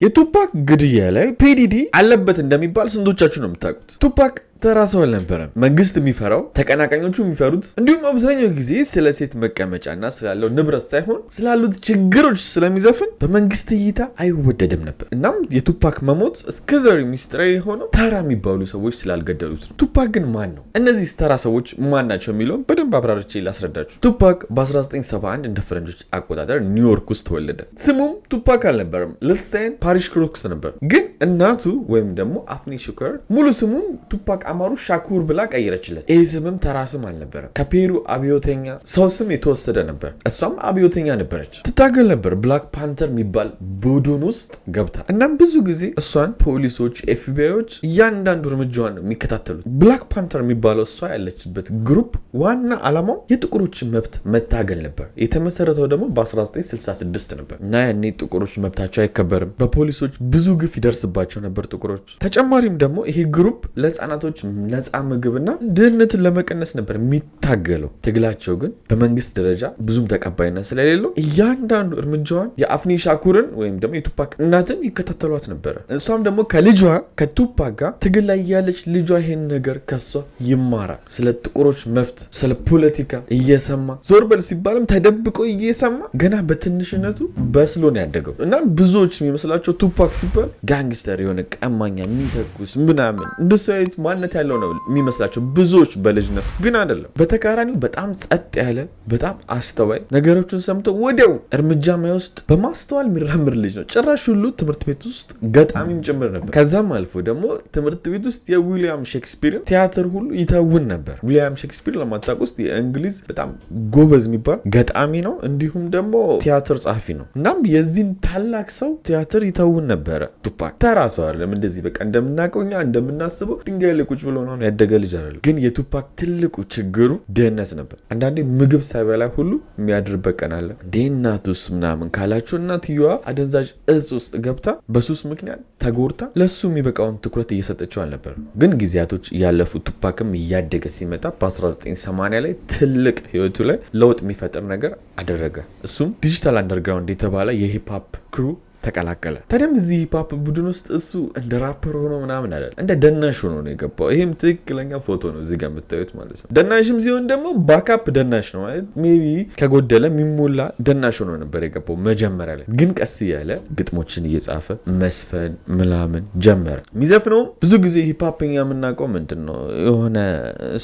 የቱፓክ ግድያ ላይ ፒዲዲ አለበት እንደሚባል ስንቶቻችሁ ነው የምታውቁት? ቱፓክ ተራ ሰው አልነበረም። መንግስት የሚፈራው ተቀናቃኞቹ የሚፈሩት እንዲሁም አብዛኛው ጊዜ ስለ ሴት መቀመጫና ስላለው ንብረት ሳይሆን ስላሉት ችግሮች ስለሚዘፍን በመንግስት እይታ አይወደድም ነበር። እናም የቱፓክ መሞት እስከዛሬ ሚስጥራዊ የሆነው ተራ የሚባሉ ሰዎች ስላልገደሉት ነው። ቱፓክ ግን ማን ነው? እነዚህ ተራ ሰዎች ማን ናቸው የሚለውን በደንብ አብራርቼ ላስረዳችሁ። ቱፓክ በ1971 እንደ ፈረንጆች አቆጣጠር ኒውዮርክ ውስጥ ተወለደ። ስሙም ቱፓክ አልነበረም፣ ልሳን ፓሪሽ ክሮክስ ነበር። ግን እናቱ ወይም ደግሞ አፍኒ ሹከር ሙሉ ስሙን ቱፓክ አማሩ ሻኩር ብላ ቀየረችለት። ይህ ስምም ተራ ስም አልነበረም። ከፔሩ አብዮተኛ ሰው ስም የተወሰደ ነበር። እሷም አብዮተኛ ነበረች። ትታገል ነበር ብላክ ፓንተር የሚባል ቡድን ውስጥ ገብታ። እናም ብዙ ጊዜ እሷን ፖሊሶች፣ ኤፍቢአዮች እያንዳንዱ እርምጃዋን ነው የሚከታተሉት። ብላክ ፓንተር የሚባለው እሷ ያለችበት ግሩፕ ዋና ዓላማው የጥቁሮችን መብት መታገል ነበር። የተመሰረተው ደግሞ በ1966 ነበር እና ያኔ ጥቁሮች መብታቸው አይከበርም። በፖሊሶች ብዙ ግፍ ይደርስባቸው ነበር ጥቁሮች። ተጨማሪም ደግሞ ይሄ ግሩፕ ለህፃናቶች ነፃ ምግብና ድህነትን ለመቀነስ ነበር የሚታገለው። ትግላቸው ግን በመንግስት ደረጃ ብዙም ተቀባይነት ስለሌለው እያንዳንዱ እርምጃዋን የአፍኒ ሻኩርን ወይም ደግሞ የቱፓክ እናትን ይከታተሏት ነበረ። እሷም ደግሞ ከልጇ ከቱፓክ ጋር ትግል ላይ ያለች ልጇ ይሄን ነገር ከሷ ይማራል። ስለ ጥቁሮች መብት፣ ስለ ፖለቲካ እየሰማ ዞር በል ሲባልም ተደብቆ እየሰማ ገና በትንሽነቱ በስሎ ነው ያደገው። እና ብዙዎች የሚመስላቸው ቱፓክ ሲባል ጋንግስተር የሆነ ቀማኛ የሚተኩስ ምናምን እንደሱ አይነት ማንነት ያለው ነው የሚመስላቸው ብዙዎች በልጅነቱ። ግን አይደለም። በተቃራኒው በጣም ጸጥ ያለ በጣም አስተዋይ፣ ነገሮችን ሰምቶ ወዲያው እርምጃ ማይወስድ በማስተዋል የሚራምድ ልጅ ነው። ጭራሽ ሁሉ ትምህርት ቤት ውስጥ ገጣሚም ጭምር ነበር። ከዛም አልፎ ደግሞ ትምህርት ቤት ውስጥ የዊሊያም ሼክስፒርን ቲያትር ሁሉ ይተውን ነበር። ዊሊያም ሼክስፒር ለማታውቁ ውስጥ የእንግሊዝ በጣም ጎበዝ የሚባል ገጣሚ ነው፣ እንዲሁም ደግሞ ቲያትር ጸሐፊ ነው። እናም የዚህን ታላቅ ሰው ቲያትር ይተውን ነበረ። ቱፓክ ተራ ሰው አይደለም። እንደዚህ በቃ እንደምናውቀው እኛ እንደምናስበው ድንጋይ ላይ ቁጭ ብሎ ነው ያደገ ልጅ አይደለም። ግን የቱፓክ ትልቁ ችግሩ ድህነት ነበር። አንዳንዴ ምግብ ሳይበላ ሁሉ የሚያድርበት ቀን አለ። እንዴ እናቱስ ምናምን ካላችሁ እናትየዋ አደንዛዥ እጽ ውስጥ ገብታ በሱስ ምክንያት ተጎድታ ለሱ የሚበቃውን ትኩረት እየሰጠችው አልነበር። ግን ጊዜያቶች ያለፉ ቱፓክም እያደገ ሲመጣ በ1980 ላይ ትልቅ ህይወቱ ላይ ለውጥ የሚፈጥር ነገር አደረገ። እሱም ዲጂታል አንደርግራውንድ የተባለ የሂፕሆፕ ክሩ ተቀላቀለ። ታዲያም እዚህ ሂፕሆፕ ቡድን ውስጥ እሱ እንደ ራፐር ሆኖ ምናምን አይደል፣ እንደ ደናሽ ሆኖ ነው የገባው። ይሄም ትክክለኛ ፎቶ ነው እዚህ ጋር የምታዩት ማለት ነው። ደናሽም ሲሆን ደግሞ ባካፕ ደናሽ ነው ማለት ሜቢ ከጎደለ የሚሞላ ደናሽ ሆኖ ነበር የገባው መጀመሪያ ላይ። ግን ቀስ እያለ ግጥሞችን እየጻፈ መስፈን ምናምን ጀመረ። የሚዘፍነውም ብዙ ጊዜ ሂፕሆፕኛ የምናውቀው ምንድን ነው የሆነ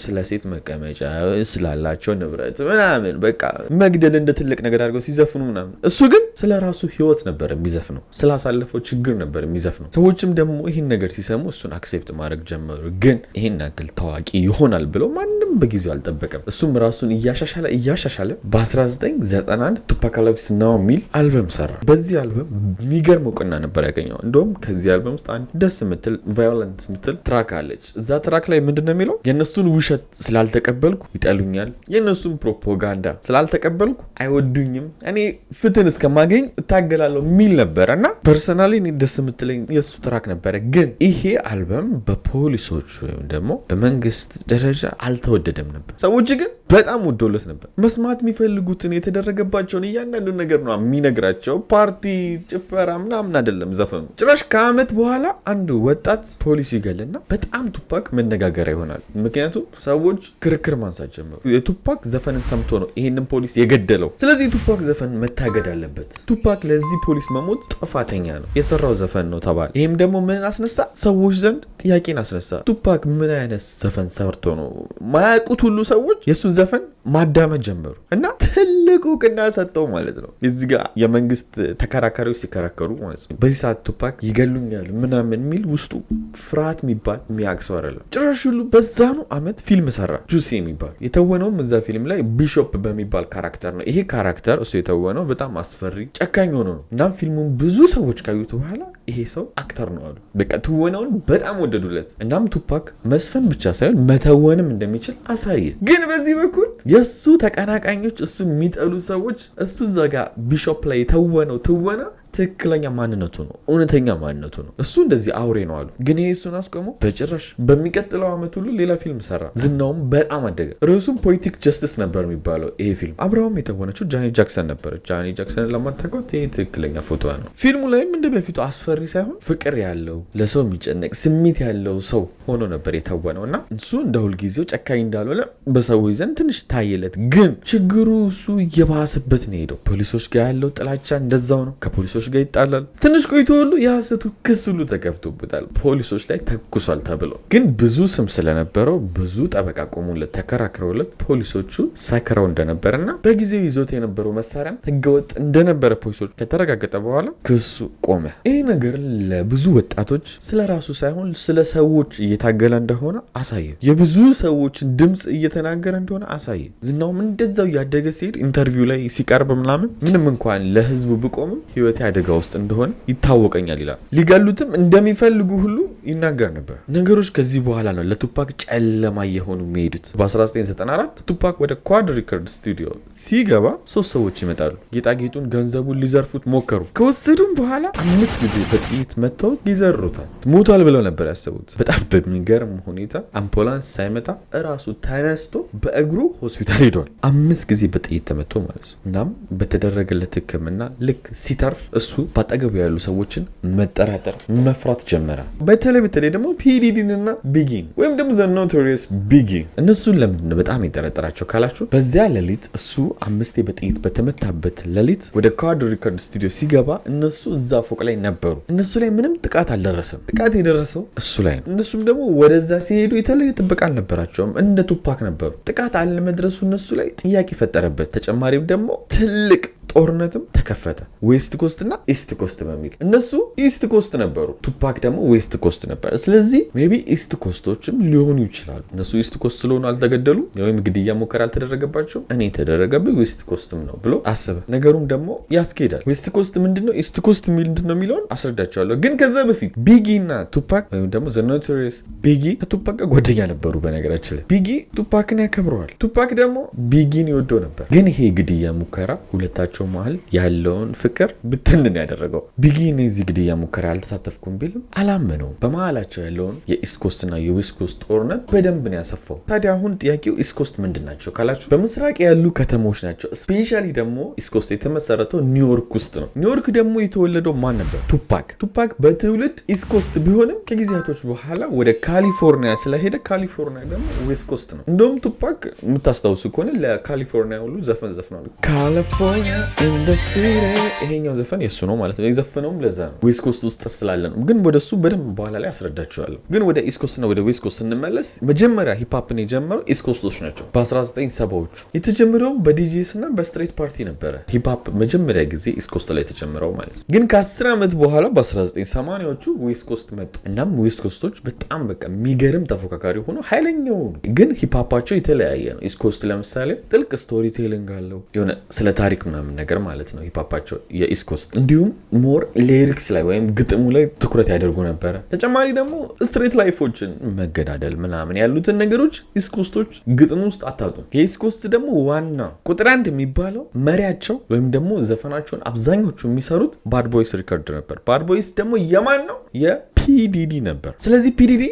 ስለ ሴት መቀመጫ ስላላቸው ንብረት ምናምን በቃ መግደል እንደ ትልቅ ነገር አድርገው ሲዘፍኑ ምናምን፣ እሱ ግን ስለ ራሱ ህይወት ነበር የሚዘፍነው፣ ስላሳለፈው ችግር ነበር የሚዘፍነው። ሰዎችም ደግሞ ይህን ነገር ሲሰሙ እሱን አክሴፕት ማድረግ ጀመሩ። ግን ይህን ያክል ታዋቂ ይሆናል ብለው ማንም በጊዜው አልጠበቀም። እሱም ራሱን እያሻሻለ በ1991 ቱፓካላፕስ ናው የሚል አልበም ሰራ። በዚህ አልበም የሚገርም እውቅና ነበር ያገኘው። እንደውም ከዚህ አልበም ውስጥ አንድ ደስ የምትል ቫዮለንት የምትል ትራክ አለች። እዛ ትራክ ላይ ምንድን ነው የሚለው? የእነሱን ውሸት ስላልተቀበልኩ ይጠሉኛል፣ የእነሱን ፕሮፓጋንዳ ስላልተቀበልኩ አይወዱኝም፣ እኔ ፍትህን እስከማገኝ እታገላለሁ የሚል ነበር። እና ፐርሰናሊ እኔ ደስ የምትለኝ የእሱ ትራክ ነበረ። ግን ይሄ አልበም በፖሊሶች ወይም ደግሞ በመንግስት ደረጃ አልተወደደም ነበር። ሰዎች ግን በጣም ወዶለት ነበር። መስማት የሚፈልጉትን የተደረገባቸውን እያንዳንዱ ነገር ነው የሚነግራቸው። ፓርቲ፣ ጭፈራ ምናምን አይደለም ዘፈኑ። ጭራሽ ከአመት በኋላ አንድ ወጣት ፖሊስ ይገልና በጣም ቱፓክ መነጋገሪያ ይሆናል። ምክንያቱም ሰዎች ክርክር ማንሳት ጀመሩ። የቱፓክ ዘፈንን ሰምቶ ነው ይሄንን ፖሊስ የገደለው። ስለዚህ የቱፓክ ዘፈን መታገድ አለበት። ቱፓክ ለዚህ ፖሊስ መሞት ጥፋተኛ ነው፣ የሰራው ዘፈን ነው ተባለ። ይህም ደግሞ ምን አስነሳ? ሰዎች ዘንድ ጥያቄን አስነሳ። ቱፓክ ምን አይነት ዘፈን ሰርቶ ነው? ማያውቁት ሁሉ ሰዎች የእሱን ዘፈን ማዳመጥ ጀመሩ እና ትልቅ እውቅና ሰጠው ማለት ነው። እዚህ ጋር የመንግስት ተከራካሪዎች ሲከራከሩ ማለት ነው። በዚህ ሰዓት ቱፓክ ይገሉኛል ምናምን የሚል ውስጡ ፍርሃት የሚባል የሚያቅሰው አይደለም። ጭራሽ ሁሉ በዛኑ አመት ፊልም ሰራ፣ ጁሲ የሚባል። የተወነውም እዛ ፊልም ላይ ቢሾፕ በሚባል ካራክተር ነው። ይሄ ካራክተር እሱ የተወነው በጣም አስፈሪ ጨካኝ ሆኖ ነው። እና ፊልሙን ብዙ ሰዎች ካዩት በኋላ ይሄ ሰው አክተር ነው አሉ። በቃ ትወናውን በጣም ወደዱለት። እናም ቱፓክ መስፈን ብቻ ሳይሆን መተወንም እንደሚችል አሳየ። ግን በዚህ በኩል የሱ ተቀናቃኞች፣ እሱ የሚጠሉ ሰዎች እሱ እዛ ጋር ቢሾፕ ላይ የተወነው ትወና ትክክለኛ ማንነቱ ነው፣ እውነተኛ ማንነቱ ነው። እሱ እንደዚህ አውሬ ነው አሉ። ግን ይሄ እሱን አስቆሞ በጭራሽ በሚቀጥለው ዓመት ሁሉ ሌላ ፊልም ሰራ። ዝናውም በጣም አደገ። ርዕሱም ፖለቲክ ጀስቲስ ነበር የሚባለው። ይሄ ፊልም አብርሃም የተወነችው ጃኒ ጃክሰን ነበረች። ጃኒ ጃክሰን ለማታውቁት ይሄ ትክክለኛ ፎቶ ነው። ፊልሙ ላይም እንደ በፊቱ አስፈሪ ሳይሆን ፍቅር ያለው ለሰው የሚጨነቅ ስሜት ያለው ሰው ሆኖ ነበር የታወነው እና እሱ እንደ ሁልጊዜው ጨካኝ እንዳልሆነ በሰዎች ዘንድ ትንሽ ታየለት። ግን ችግሩ እሱ እየባሰበት ነው ሄደው። ፖሊሶች ጋር ያለው ጥላቻ እንደዛው ነው። ከፖሊሶች ጋር ይጣላል። ትንሽ ቆይቶ ሁሉ የሐሰቱ ክስ ሁሉ ተከፍቶበታል። ፖሊሶች ላይ ተኩሷል ተብሎ ግን ብዙ ስም ስለነበረው ብዙ ጠበቃ ቆሙለት፣ ተከራክረውለት ፖሊሶቹ ሰክረው እንደነበረና በጊዜው ይዞት የነበረው መሳሪያም ህገወጥ እንደነበረ ፖሊሶች ከተረጋገጠ በኋላ ክሱ ቆመ። ይህ ነገር ለብዙ ወጣቶች ስለ ራሱ ሳይሆን ስለ ሰዎች እየታገለ እንደሆነ አሳየ። የብዙ ሰዎችን ድምፅ እየተናገረ እንደሆነ አሳየ። ዝናውም እንደዛው ያደገ ሲሄድ ኢንተርቪው ላይ ሲቀርብ ምንም እንኳን ለህዝቡ ብቆምም ህይወቴ አደጋ ውስጥ እንደሆነ ይታወቀኛል ይላል። ሊገሉትም እንደሚፈልጉ ሁሉ ይናገር ነበር። ነገሮች ከዚህ በኋላ ነው ለቱፓክ ጨለማ እየሆኑ የሚሄዱት። በ1994 ቱፓክ ወደ ኳድ ሪከርድ ስቱዲዮ ሲገባ 3 ሰዎች ይመጣሉ። ጌጣጌጡን፣ ገንዘቡን ሊዘርፉት ሞከሩ። ከወሰዱም በኋላ 5 ጊዜ በጥይት መጥተው ይዘሩታል። ሞቷል ብለው ነበር ያሰቡት። በጣም በሚገርም ሁኔታ አምቡላንስ ሳይመጣ እራሱ ተነስቶ በእግሩ ሆስፒታል ሄዷል። 5 ጊዜ በጥይት ተመቶ ማለት ነው። እናም በተደረገለት ሕክምና ልክ ሲተርፍ እሱ ባጠገቡ ያሉ ሰዎችን መጠራጠር፣ መፍራት ጀመረ። በተለይ ደግሞ ፒዲዲንና ቢጊን ወይም ደግሞ ዘ ኖቶሪየስ ቢጊ እነሱን ለምንድን ነው በጣም የጠረጠራቸው ካላችሁ በዚያ ሌሊት እሱ 5 በጥይት በተመታበት ሌሊት ወደ ኳድ ሪከርድ ስቱዲዮ ሲገባ እነሱ እዛ ፎቅ ላይ ነበሩ። እነሱ ላይ ምንም ጥቃት አልደረሰም። ጥቃት የደረሰው እሱ ላይ ነው። እነሱም ደግሞ ወደዛ ሲሄዱ የተለየ ጥበቃ አልነበራቸውም። እንደ ቱፓክ ነበሩ። ጥቃት አለመድረሱ እነሱ ላይ ጥያቄ ፈጠረበት። ተጨማሪም ደግሞ ትልቅ ጦርነትም ተከፈተ። ዌስት ኮስት እና ኢስት ኮስት በሚል እነሱ ኢስት ኮስት ነበሩ፣ ቱፓክ ደግሞ ዌስት ኮስት ነበር። ስለዚህ ሜቢ ኢስት ኮስቶችም ሊሆኑ ይችላሉ። እነሱ ኢስት ኮስት ስለሆኑ አልተገደሉ ወይም ግድያ ሙከራ አልተደረገባቸው፣ እኔ የተደረገብኝ ዌስት ኮስትም ነው ብሎ አሰበ። ነገሩም ደግሞ ያስኬዳል። ዌስት ኮስት ምንድነው፣ ኢስት ኮስት ምንድነው የሚለውን አስረዳቸዋለሁ። ግን ከዛ በፊት ቢጊ እና ቱፓክ ወይም ደግሞ ዘ ኖቶሪየስ ቢጊ ከቱፓክ ጋር ጓደኛ ነበሩ። በነገራችን ላይ ቢጊ ቱፓክን ያከብረዋል፣ ቱፓክ ደግሞ ቢጊን ይወደው ነበር። ግን ይሄ ግድያ ሙከራ ሁለታቸው መሃል ያለውን ፍቅር ብትንን ያደረገው። ቢጊ እዚህ ግድያ ሙከራ አልተሳተፍኩም ቢልም አላመነውም። በመሃላቸው ያለውን የኢስት ኮስት እና የዌስት ኮስት ጦርነት በደንብ ነው ያሰፋው። ታዲያ አሁን ጥያቄው ኢስት ኮስት ምንድን ናቸው ካላችሁ በምስራቅ ያሉ ከተሞች ናቸው። ስፔሻሊ ደግሞ ኢስት ኮስት የተመሰረተው ኒውዮርክ ውስጥ ነው። ኒውዮርክ ደግሞ የተወለደው ማን ነበር? ቱፓክ። ቱፓክ በትውልድ ኢስት ኮስት ቢሆንም ከጊዜያቶች በኋላ ወደ ካሊፎርኒያ ስለሄደ ካሊፎርኒያ ደግሞ ዌስት ኮስት ነው። እንደውም ቱፓክ የምታስታውሱ ከሆነ ለካሊፎርኒያ ሁሉ ዘፈን ዘፍኗል። ካሊፎርኒያ ይሄኛው ዘፈን የሱ ነው ማለት ነው። የዘፈነውም ለዛ ነው ዌስት ኮስት ውስጥ ስላለ ነው። ግን ወደሱ በደንብ በኋላ ላይ አስረዳቸዋለሁ። ግን ወደ ኢስት ኮስት እና ወደ ዌስት ኮስት ስንመለስ መጀመሪያ ሂፕሆፕን የጀመረው ኢስት ኮስቶች ናቸው። በ1970ዎቹ የተጀመረው በዲጄስ እና በስትሬት ፓርቲ ነበረ። ሂፕሆፕ መጀመሪያ ጊዜ ኢስት ኮስት ላይ የተጀመረው ማለት ነው። ግን ከ10 ዓመት በኋላ በ1980ዎቹ ዌስት ኮስት መጡ። እናም ዌስት ኮስቶች በጣም በቃ የሚገርም ተፎካካሪ ሆኖ ኃይለኛው ነው። ግን ሂፕሆፓቸው የተለያየ ነው። ኢስት ኮስት ለምሳሌ ጥልቅ ስቶሪ ቴሊንግ አለው፣ የሆነ ስለ ታሪክ ምናምን ነገር ማለት ነው ሂፕሆፓቸው የኢስት ኮስት። እንዲሁም ሞር ሊሪክስ ላይ ወይም ግጥሙ ላይ ትኩረት ያደርጉ ነበረ። ተጨማሪ ደግሞ ስትሬት ላይፎችን መገዳደል ምናምን ያሉትን ነገሮች ኢስት ኮስቶች ግጥሙ ውስጥ አታጡም። የኢስት ኮስት ደግሞ ዋና ቁጥር 1 የሚባለው መሪያቸው ወይም ደግሞ ዘፈናቸውን አብዛኞቹ የሚሰሩት ባድ ቦይስ ሪከርድ ነበር። ባድ ቦይስ ደግሞ የማን ነው? የፒዲዲ ነበር። ስለዚህ ፒዲዲ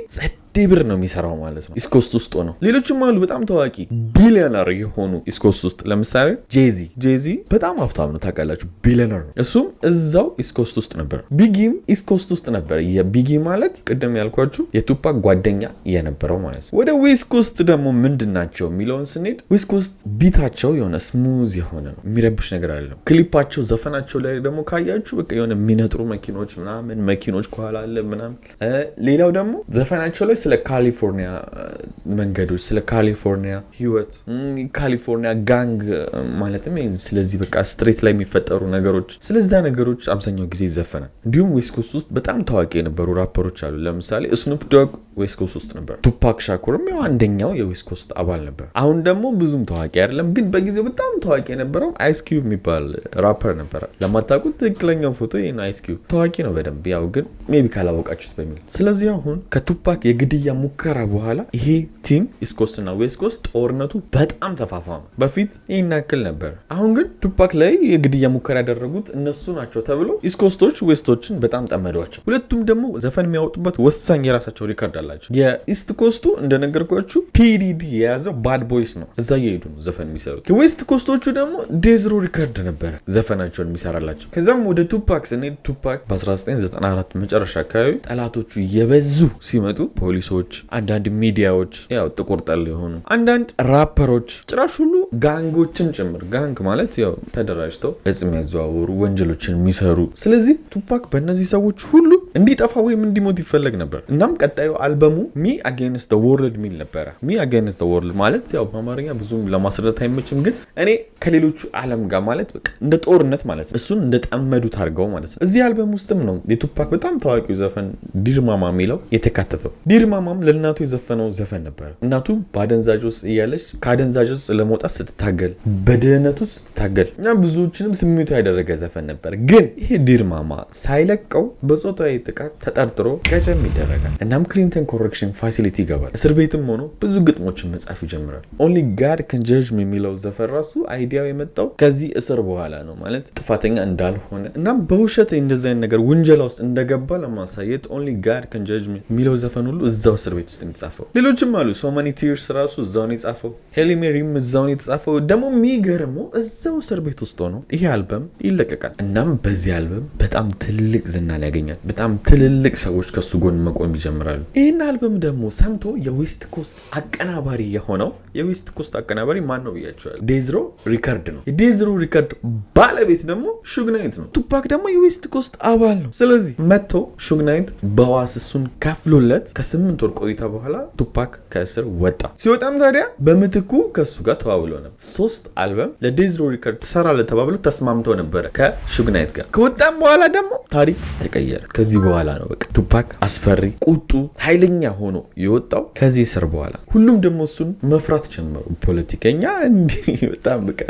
ብር ነው የሚሰራው ማለት ነው ኢስት ኮስት ውስጥ ነው። ሌሎችም አሉ በጣም ታዋቂ ቢሊዮነር የሆኑ ኢስት ኮስት ውስጥ ለምሳሌ ጄዚ በጣም ሀብታም ነው ታውቃላችሁ፣ ቢሊዮነር ነው። እሱም እዛው ኢስት ኮስት ውስጥ ነበር። ቢጊም ኢስት ኮስት ውስጥ ነበር። የቢጊ ማለት ቅድም ያልኳችሁ የቱፓክ ጓደኛ የነበረው ማለት ነው። ወደ ዌስት ኮስት ደግሞ ምንድን ናቸው የሚለውን ስንሄድ ዌስት ኮስት ቢታቸው የሆነ ስሙዝ የሆነ ነው፣ የሚረብሽ ነገር አይደለም። ክሊፓቸው ዘፈናቸው ላይ ደግሞ ካያችሁ በቃ የሆነ የሚነጥሩ መኪኖች ምናምን መኪኖች ከኋላ አለ ምናምን። ሌላው ደግሞ ዘፈናቸው ላይ ስለ ካሊፎርኒያ መንገዶች፣ ስለ ካሊፎርኒያ ህይወት፣ ካሊፎርኒያ ጋንግ ማለትም ስለዚህ በቃ ስትሬት ላይ የሚፈጠሩ ነገሮች፣ ስለዛ ነገሮች አብዛኛው ጊዜ ይዘፈናል። እንዲሁም ዌስት ኮስት ውስጥ በጣም ታዋቂ የነበሩ ራፐሮች አሉ። ለምሳሌ ስኑፕ ዶግ ዌስት ኮስት ውስጥ ነበር። ቱፓክ ሻኩርም ያው አንደኛው የዌስት ኮስት አባል ነበር። አሁን ደግሞ ብዙም ታዋቂ አይደለም፣ ግን በጊዜው በጣም ታዋቂ የነበረው አይስ ኪዩብ የሚባል ራፐር ነበር። ለማታውቁት ትክክለኛው ፎቶ ይሄ ነው። አይስ ኪዩብ ታዋቂ ነው በደንብ ያው ግን ሜቢ ካላወቃችሁት በሚል። ስለዚህ አሁን ከቱፓክ የግድ የግድያ ሙከራ በኋላ ይሄ ቲም ኢስት ኮስት እና ዌስት ኮስት ጦርነቱ በጣም ተፋፋመ። በፊት ይህን ያክል ነበር። አሁን ግን ቱፓክ ላይ የግድያ ሙከራ ያደረጉት እነሱ ናቸው ተብሎ ኢስት ኮስቶች ዌስቶችን በጣም ጠመዷቸው። ሁለቱም ደግሞ ዘፈን የሚያወጡበት ወሳኝ የራሳቸው ሪከርድ አላቸው። የኢስት ኮስቱ እንደነገርኳችሁ ፒዲዲ የያዘው ባድ ቦይስ ነው። እዛ እየሄዱ ነው ዘፈን የሚሰሩት። የዌስት ኮስቶቹ ደግሞ ዴዝሮ ሪከርድ ነበረ ዘፈናቸውን የሚሰራላቸው። ከዛም ወደ ቱፓክ ስንሄድ ቱፓክ በ1994 መጨረሻ አካባቢ ጠላቶቹ የበዙ ሲመጡ ፖሊሶች፣ አንዳንድ ሚዲያዎች፣ ያው ጥቁር ጠል የሆኑ አንዳንድ ራፐሮች፣ ጭራሽ ሁሉ ጋንጎችን ጭምር። ጋንግ ማለት ያው ተደራጅተው እጽ የሚያዘዋውሩ ወንጀሎችን የሚሰሩ። ስለዚህ ቱፓክ በእነዚህ ሰዎች ሁሉ እንዲጠፋ ወይም እንዲሞት ይፈለግ ነበር። እናም ቀጣዩ አልበሙ ሚ አጌንስት ዘ ወርልድ ሚል ነበረ። ሚ አጌንስት ዘ ወርልድ ማለት ያው በአማርኛ ብዙም ለማስረዳት አይመችም፣ ግን እኔ ከሌሎቹ ዓለም ጋር ማለት በቃ እንደ ጦርነት ማለት ነው። እሱን እንደጠመዱት አድርገው ማለት ነው። እዚህ አልበም ውስጥም ነው የቱፓክ በጣም ታዋቂው ዘፈን ዲርማማ የሚለው የተካተተው። ዲርማማም ለእናቱ የዘፈነው ዘፈን ነበር። እናቱ በአደንዛዥ ውስጥ እያለች ከአደንዛዥ ውስጥ ለመውጣት ስትታገል፣ በድህነቱ ስትታገል እና ብዙዎችንም ስሜቱ ያደረገ ዘፈን ነበር። ግን ይሄ ዲርማማ ሳይለቀው በጾታዊ ጥቃት ተጠርጥሮ ቀጨም ይደረጋል። እናም ክሊንተን ኮሬክሽን ፋሲሊቲ ይገባል። እስር ቤትም ሆኖ ብዙ ግጥሞችን መጻፍ ይጀምራል። ኦንሊ ጋድ ከን ጀጅ ሚ የሚለው ዘፈን ራሱ አይዲያው የመጣው ከዚህ እስር በኋላ ነው፣ ማለት ጥፋተኛ እንዳልሆነ እናም በውሸት እንደዚህ አይነት ነገር ውንጀላ ውስጥ እንደገባ ለማሳየት ኦንሊ ጋድ ከን ጀጅ ሚ የሚለው ዘፈን ሁሉ እዛው እስር ቤት ውስጥ የተጻፈው። ሌሎችም አሉ። ሶ ማኒ ቲርስ ራሱ እዛው ነው የጻፈው። ሄሊ ሜሪም እዛው ነው የተጻፈው። ደግሞ የሚገርመው እዛው እስር ቤት ውስጥ ሆኖ ይሄ አልበም ይለቀቃል። እናም በዚህ አልበም በጣም ትልቅ ዝናን ያገኛል። በጣም ትልልቅ ሰዎች ከሱ ጎን መቆም ይጀምራሉ። ይህን አልበም ደግሞ ሰምቶ የዌስት ኮስት አቀናባሪ የሆነው የዌስት ኮስት አቀናባሪ ማን ነው ብያቸዋል? ዴዝሮ ሪከርድ ነው። የዴዝሮ ሪከርድ ባለቤት ደግሞ ሹግ ናይት ነው። ቱፓክ ደግሞ የዌስት ኮስት አባል ነው። ስለዚህ መጥቶ ሹግ ናይት በዋስ እሱን ከፍሎለት ከ8 ወር ቆይታ በኋላ ቱፓክ ከእስር ወጣ። ሲወጣም ታዲያ በምትኩ ከሱ ጋር ተዋውሎ ነበር። 3 አልበም ለዴዝሮ ሪከርድ ትሰራለህ ተባብሎ ተስማምተው ነበረ ከሹግ ናይት ጋር። ከወጣም በኋላ ደግሞ ታሪክ ተቀየረ። ከዚህ በኋላ ነው በቃ ቱፓክ አስፈሪ፣ ቁጡ፣ ኃይለኛ ሆኖ የወጣው ከዚህ እስር በኋላ። ሁሉም ደግሞ እሱን መፍራት ጀመሩ። ፖለቲከኛ እንዲህ በጣም በቃ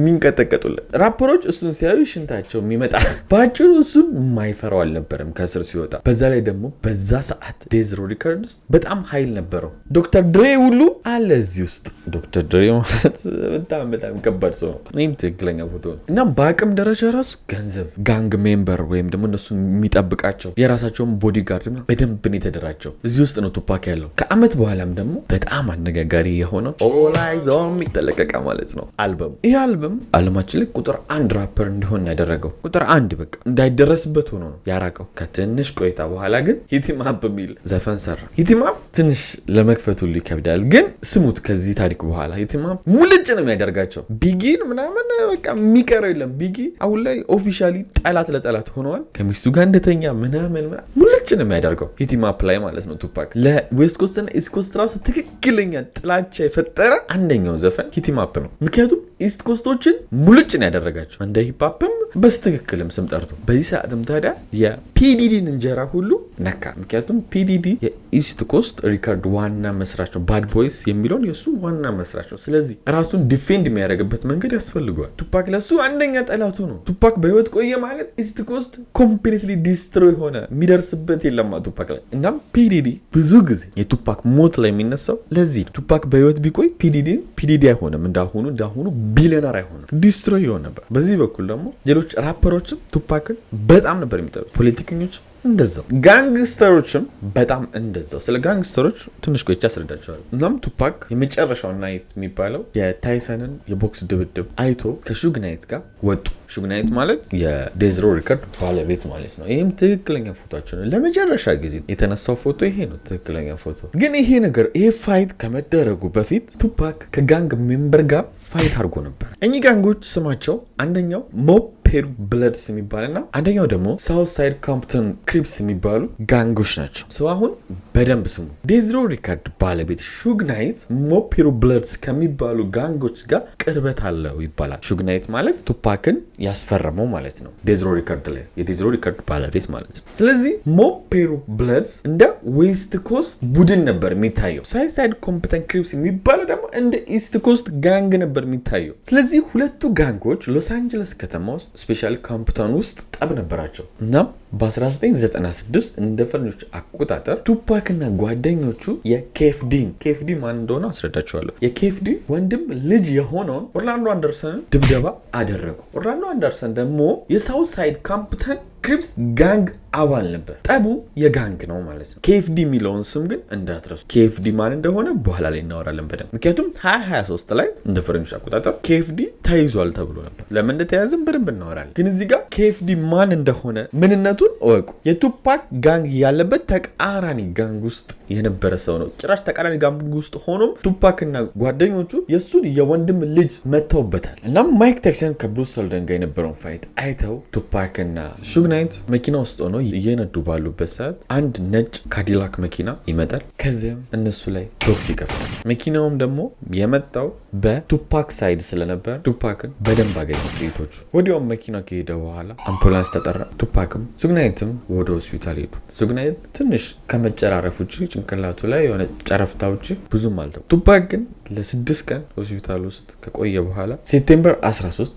የሚንቀጠቀጡለት ራፐሮች እሱን ሲያዩ ሽንታቸው የሚመጣ። በአጭሩ እሱን የማይፈራው አልነበረም ከእስር ሲወጣ። በዛ ላይ ደግሞ በዛ ሰዓት ዴዝሮ ሪከርድስ በጣም ኃይል ነበረው። ዶክተር ድሬ ሁሉ አለ እዚህ ውስጥ። ዶክተር ድሬ ማለት በጣም ከባድ ሰው ነው። ይህም ትክክለኛ ፎቶ ነው። እናም በአቅም ደረጃ ራሱ ገንዘብ፣ ጋንግ ሜምበር ወይም ደግሞ እነሱን የሚጠብቃቸው የራሳቸውን ቦዲጋርድ በደንብ ነው የተደራቸው። እዚህ ውስጥ ነው ቱፓክ ያለው። ከአመት በኋላም ደግሞ በጣም አነጋጋሪ የሆነው ኦል አይዝ ኦን ሚ ተለቀቀ ማለት ነው አልበሙ። ይህ አልበም አለማችን ላይ ቁጥር 1 ራፐር እንዲሆን ያደረገው ቁጥር 1 በቃ እንዳይደረስበት ሆኖ ነው ያራቀው። ከትንሽ ቆይታ በኋላ ግን ሂቲማፕ የሚል ዘፈን ሰራ። ሂቲማፕ ትንሽ ለመክፈቱ ይከብዳል፣ ግን ስሙት። ከዚህ ታሪክ በኋላ ሂቲማፕ ሙልጭ ነው የሚያደርጋቸው። ቢጊን ምናምን በቃ የሚቀረው የለም። ቢጊ አሁን ላይ ኦፊሻሊ ጠላት ለጠላት ሆነዋል። ከሚስቱ ጋር እንደተኛ ምናምን ሙልጭ ነው የሚያደርገው ሂቲማፕ ላይ ማለት ነው። ቱፓክ ለዌስት ኮስት እና ኢስት ኮስት ራሱ ትክክለኛ ጥላቻ የፈጠረ አንደኛው ዘፈን ሂቲማፕ ነው። ምክንያቱም ኢስት ኮስቶችን ሙልጭ ነው ያደረጋቸው፣ እንደ ሂፓፕም በስትክክልም ስም ጠርቶ። በዚህ ሰዓትም ታዲያ የፒዲዲን እንጀራ ሁሉ ነካ። ምክንያቱም ፒዲዲ የኢስት ኮስት ሪከርድ ዋና መስራች ነው። ባድ ቦይስ የሚለውን የእሱ ዋና መስራች ነው። ስለዚህ ራሱን ዲፌንድ የሚያደርግበት መንገድ ያስፈልገዋል። ቱፓክ ለሱ አንደኛ ጠላቱ ነው። ቱፓክ በህይወት ቆየ ማለት ኢስት ኮስት ኮምፕሊትሊ ዲስትሮይ ሆነ፣ የሚደርስበት የለማ ቱፓክ ላይ። እናም ፒዲዲ ብዙ ጊዜ የቱፓክ ሞት ላይ የሚነሳው ለዚህ ነው። ቱፓክ በህይወት ቢቆይ ፒዲዲ አይሆንም፣ እንዳሁኑ ቢሊዮነር አይሆንም፣ ዲስትሮይ ይሆን ነበር። በዚህ በኩል ደግሞ ሌሎች ራፐሮችም ቱፓክን በጣም ነበር የሚጠሉት፣ ፖለቲከኞች እንደዛው፣ ጋንግስተሮችም በጣም እንደዛው። ስለ ጋንግስተሮች ትንሽ ቆይቼ አስረዳቸዋለሁ። እናም ቱፓክ የመጨረሻው ናይት የሚባለው የታይሰንን የቦክስ ድብድብ አይቶ ከሹግ ናይት ጋር ወጡ። ሹግ ናይት ማለት የዴዝሮ ሪከርድ ባለቤት ማለት ነው። ይህም ትክክለኛ ፎቶቸው ነው። ለመጨረሻ ጊዜ የተነሳው ፎቶ ይሄ ነው፣ ትክክለኛ ፎቶ። ግን ይሄ ፋይት ከመደረጉ በፊት ቱፓክ ከጋንግ ሜምበር ጋር ፋይት አድርጎ ነበር። እኚህ ጋንጎች ስማቸው አንደኛው ሞፕ ፔሩ ብለድስ የሚባልና አንደኛው ደግሞ ሳውት ሳይድ ካምፕተን ክሪፕስ የሚባሉ ጋንጎች ናቸው። ሰው አሁን በደንብ ስሙ። ዴዝሮ ሪከርድ ባለቤት ሹግ ናይት ሞፕ ፔሩ ብለድስ ከሚባሉ ጋንጎች ጋር ቅርበት አለው ይባላል። ሹግ ናይት ማለት ቱፓክን ያስፈረመው ማለት ነው። ዴዝሮ ሪከርድ ላይ የዴዝሮ ሪከርድ ባለቤት ማለት ነው። ስለዚህ ሞፕ ፔሩ ብለድስ እንደ ዌስት ኮስት ቡድን ነበር የሚታየው። ሳውት ሳይድ ካምፕተን ክሪፕስ የሚባለው ደግሞ እንደ ኢስት ኮስት ጋንግ ነበር የሚታየው። ስለዚህ ሁለቱ ጋንጎች ሎስ አንጀለስ ከተማ ውስጥ ስፔሻሊ ካምፕተን ውስጥ ጠብ ነበራቸው። እናም በ1996 እንደ ፈረንጆች አቆጣጠር ቱፓክ እና ጓደኞቹ የኬፍዲ ማን እንደሆነ አስረዳቸዋለሁ። የኬፍዲ ወንድም ልጅ የሆነውን ኦርላንዶ አንደርሰን ድብደባ አደረጉ። ኦርላንዶ አንደርሰን ደግሞ የሳውት ሳይድ ካምፕተን ክሪፕስ ጋንግ አባል ነበር። ጠቡ የጋንግ ነው ማለት ነው። ኬፍዲ የሚለውን ስም ግን እንዳትረሱ። ኬፍዲ ማን እንደሆነ በኋላ ላይ እናወራለን በደንብ። ምክንያቱም 2023 ላይ እንደ ፈረንጆች አቆጣጠር ኬፍዲ ተይዟል ተብሎ ነበር። ለምን እንደተያዘም በደንብ እናወራለን። ግን እዚህ ጋር ኬፍዲ ማን እንደሆነ ምንነቱን እወቁ። የቱፓክ ጋንግ ያለበት ተቃራኒ ጋንግ ውስጥ የነበረ ሰው ነው። ጭራሽ ተቃራኒ ጋንግ ውስጥ ሆኖም ቱፓክ እና ጓደኞቹ የእሱን የወንድም ልጅ መተውበታል። እናም ማይክ ታይሰን ከብሩስ ሰልደን ጋር የነበረውን ፋይት አይተው ቱፓክ እና ሹግ ናይት መኪና ውስጥ ሆኖ እየነዱ ባሉበት ሰዓት አንድ ነጭ ካዲላክ መኪና ይመጣል። ከዚያም እነሱ ላይ ቶክስ ይከፍታል። መኪናውም ደግሞ የመጣው በቱፓክ ሳይድ ስለነበር ቱፓክን በደንብ አገኘ ጥይቶቹ። ወዲያውም መኪና ከሄደ በኋላ አምቡላንስ ተጠራ። ቱፓክም ሱግናይትም ወደ ሆስፒታል ሄዱ። ሱግናይት ትንሽ ከመጨራረፍ ውጭ ጭንቅላቱ ላይ የሆነ ጨረፍታ ውጭ ብዙም አልተው። ቱፓክ ግን ለ6 ቀን ሆስፒታል ውስጥ ከቆየ በኋላ ሴፕቴምበር 13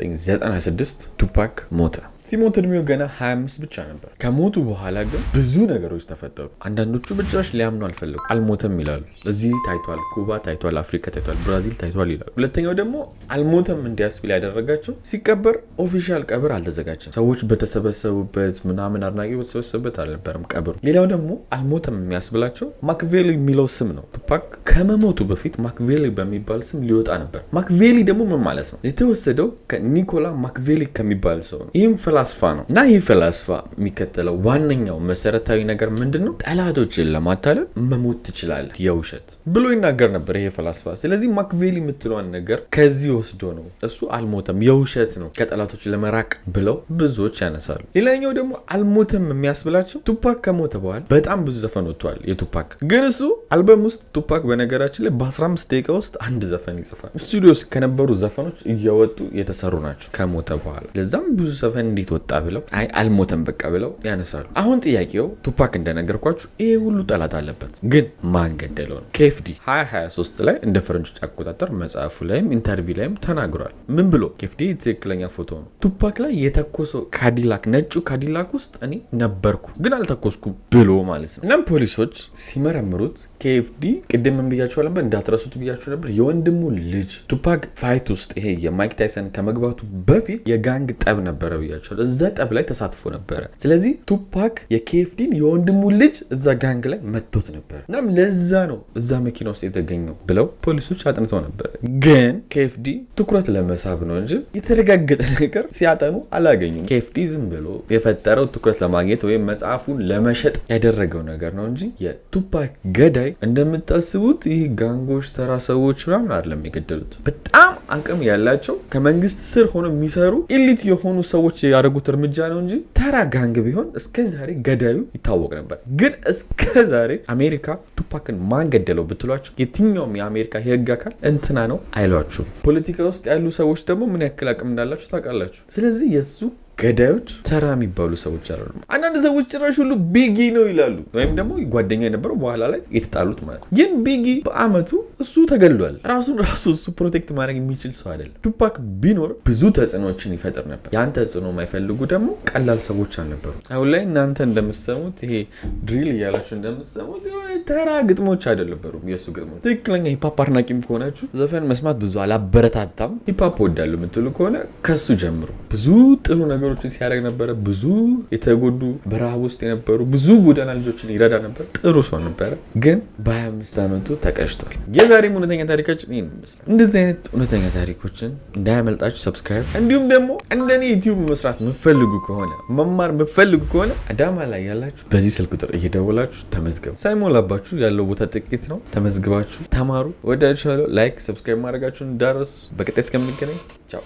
1996 ቱፓክ ሞተ። ሲሞት እድሜው ገና 25 ብቻ ነበር። ከሞቱ በኋላ ግን ብዙ ነገሮች ተፈጠሩ። አንዳንዶቹ በጭራሽ ሊያምኑ አልፈለጉ። አልሞተም ይላሉ። እዚህ ታይቷል፣ ኩባ ታይቷል፣ አፍሪካ ታይቷል፣ ብራዚል ታይቷል ይላሉ። ሁለተኛው ደግሞ አልሞተም እንዲያስብል ያደረጋቸው ሲቀበር ኦፊሻል ቀብር አልተዘጋጀም። ሰዎች በተሰበሰቡበት ምናምን አድናቂ በተሰበሰቡበት አልነበረም ቀብሩ። ሌላው ደግሞ አልሞተም የሚያስብላቸው ማክቬሊ የሚለው ስም ነው። ቱፓክ ከመሞቱ በፊት ማክቬሊ በሚባል ስም ሊወጣ ነበር። ማክቬሊ ደግሞ ምን ማለት ነው? የተወሰደው ከኒኮላ ማክቬሊ ከሚባል ሰው ነው። ይህም ፈላስፋ ነው እና ይህ ፈላስፋ የሚከተለው ዋነኛው መሰረታዊ ነገር ምንድን ነው? ጠላቶችን ለማታለል መሞት ትችላለህ የውሸት ብሎ ይናገር ነበር ይሄ ፈላስፋ። ስለዚህ ማክቬሊ የምትለዋን ነገር ከዚህ ወስዶ ነው እሱ አልሞተም የውሸት ነው ከጠላቶች ለመራቅ ብለው ብዙዎች ያነሳሉ። ሌላኛው ደግሞ አልሞተም የሚያስብላቸው ቱፓክ ከሞተ በኋላ በጣም ብዙ ዘፈን ወጥቷል የቱፓክ ግን እሱ አልበም ውስጥ ቱፓክ በነገራችን ላይ በ15 ደቂቃ ውስጥ አንድ ዘፈን ይጽፋል። ስቱዲዮ ውስጥ ከነበሩ ዘፈኖች እየወጡ የተሰሩ ናቸው ከሞተ በኋላ። ለዛም ብዙ ዘፈን እንዴት ወጣ ብለው አይ አልሞተም በቃ ብለው ያነሳሉ። አሁን ጥያቄው ቱፓክ እንደነገርኳችሁ ይሄ ሁሉ ጠላት አለበት፣ ግን ማን ገደለው ነው? ኬፍዲ 2023 ላይ እንደ ፈረንጆች አቆጣጠር መጽሐፉ ላይም ኢንተርቪው ላይም ተናግሯል። ምን ብሎ? ኬፍዲ ትክክለኛ ፎቶ ነው ቱፓክ ላይ የተኮሰው ካዲላክ ነጩ ካዲላክ ውስጥ እኔ ነበርኩ ግን አልተኮስኩም ብሎ ማለት ነው። እናም ፖሊሶች ሲመረምሩት ኬፍዲ ቅድም ብያቸው ነበር እንዳትረሱት ብያቸው ነበር የወንድሙ ልጅ ቱፓክ ፋይት ውስጥ ይሄ የማይክ ታይሰን ከመግባቱ በፊት የጋንግ ጠብ ነበረ ብያቸው እዛ ጠብ ላይ ተሳትፎ ነበረ። ስለዚህ ቱፓክ የኬፍዲን የወንድሙ ልጅ እዛ ጋንግ ላይ መቶት ነበር። እናም ለዛ ነው እዛ መኪና ውስጥ የተገኘው ብለው ፖሊሶች አጥንተው ነበር። ግን ኬፍዲ ትኩረት ለመሳብ ነው እንጂ የተረጋገጠ ነገር ሲያጠኑ አላገኙም። ኬፍዲ ዝም ብሎ የፈጠረው ትኩረት ለማግኘት ወይም መጽሐፉን ለመሸጥ ያደረገው ነገር ነው እንጂ የቱፓክ ገዳይ እንደምታስቡት ይህ ጋንጎች ተራ ሰዎች ምናምን አይደለም የገደሉት። በጣም አቅም ያላቸው ከመንግስት ስር ሆኖ የሚሰሩ ኢሊት የሆኑ ሰዎች ያደረጉት እርምጃ ነው እንጂ ተራ ጋንግ ቢሆን እስከዛሬ ገዳዩ ይታወቅ ነበር። ግን እስከዛሬ አሜሪካ ቱፓክን ማን ገደለው ብትሏቸው የትኛውም የአሜሪካ የህግ አካል እንትና ነው አይሏችሁ። ፖለቲካ ውስጥ ያሉ ሰዎች ደግሞ ምን ያክል አቅም እንዳላችሁ ታውቃላችሁ። ስለዚህ የሱ ገዳዮች ተራ የሚባሉ ሰዎች አይደሉም። አንዳንድ ሰዎች ጭራሽ ሁሉ ቢጊ ነው ይላሉ፣ ወይም ደግሞ ጓደኛ የነበረው በኋላ ላይ የተጣሉት ማለት ነው። ግን ቢጊ በአመቱ እሱ ተገሏል። ራሱ እሱ ፕሮቴክት ማድረግ የሚችል ሰው አይደለም። ቱፓክ ቢኖር ብዙ ተጽዕኖችን ይፈጥር ነበር። ያን ተጽዕኖ የማይፈልጉ ደግሞ ቀላል ሰዎች አልነበሩ። አሁን ላይ እናንተ እንደምትሰሙት ይሄ ድሪል እያላችሁ እንደምትሰሙት የሆነ ተራ ግጥሞች አይደለበሩም የእሱ ግጥሞች። ትክክለኛ ሂፓፕ አድናቂም ከሆናችሁ ዘፈን መስማት ብዙ አላበረታታም፣ ሂፓፕ ወዳሉ የምትሉ ከሆነ ከሱ ጀምሮ ብዙ ጥሩ ነገሮችን ሲያደርግ ነበረ። ብዙ የተጎዱ በረሃብ ውስጥ የነበሩ ብዙ ጎዳና ልጆችን ይረዳ ነበር። ጥሩ ሰው ነበረ። ግን በ25 ዓመቱ ተቀጭቷል። የዛሬም እውነተኛ ታሪካችን ይህን ይመስላል። እንደዚህ አይነት እውነተኛ ታሪኮችን እንዳያመልጣችሁ ሰብስክራይብ፣ እንዲሁም ደግሞ እንደኔ ዩቲዩብ መስራት የምትፈልጉ ከሆነ መማር የምትፈልጉ ከሆነ አዳማ ላይ ያላችሁ በዚህ ስልክ ቁጥር እየደወላችሁ ተመዝገቡ። ሳይሞላባችሁ ያለው ቦታ ጥቂት ነው። ተመዝግባችሁ ተማሩ። ወዳችኋለሁ። ላይክ ሰብስክራይብ ማድረጋችሁን እንዳትረሱ። በቀጣይ እስከምንገናኝ ቻው።